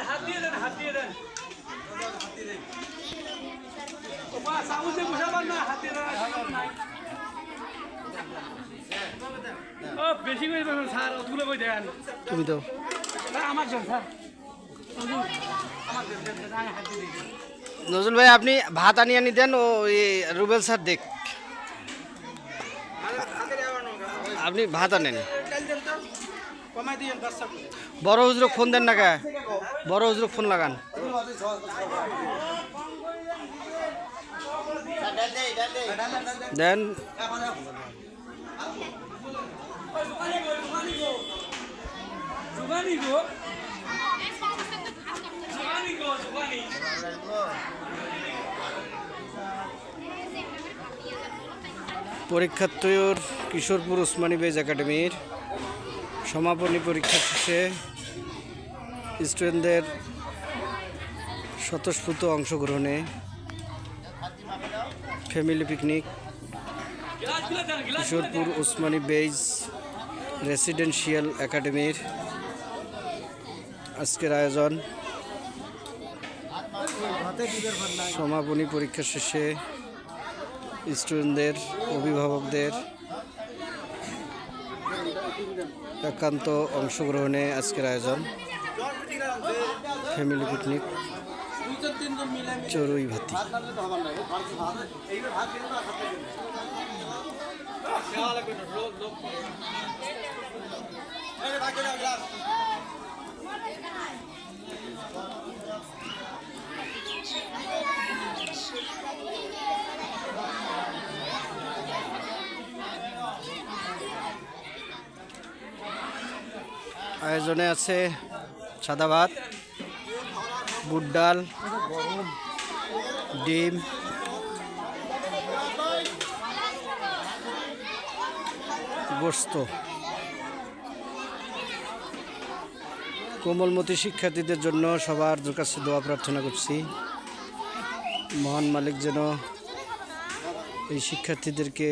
হাত দিয়ে দেন, হাত দিয়ে দেন। সামুদ্রে বসাবার না, হাত দিয়ে দেন। ও বেশি করে দেবেন স্যার, অতগুলো কই দেন। তুমি তো আমার জন স্যার, হাত দিয়ে দিন। নজরুল ভাই আপনি ভাত আনিয়ে নিতেন ও রুবেল স্যার দেখ আপনি ভাত আনেন। বড় হুজুরক ফোন দেন না কে? বড় হুজুরক ফোন লাগান। দেন পরীক্ষার্থীর কিশোরপুর ওসমানী বেজ একাডেমির সমাপনী পরীক্ষা শেষে স্টুডেন্টদের স্বতঃস্ফূর্ত অংশগ্রহণে family picnic Kishorpur Osmani base residential একাডেমির আজকের আয়োজন। সমাপনী পরীক্ষা শেষে স্টুডেন্টদের অভিভাবকদের একান্ত অংশগ্রহণে আজকের আয়োজন ফ্যামিলি পিকনিক চড়ুই ভাতি। আয়োজনে আছে সাদা ভাত, বুট ডাল, ডিম, গোস্ত। কোমলমতি শিক্ষার্থীদের জন্য সবার কাছে দোয়া প্রার্থনা করছি, মহান মালিক যেন এই শিক্ষার্থীদেরকে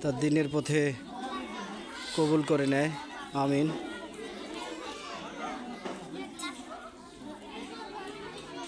তার দিনের পথে কবুল করে নেয়। আমিন।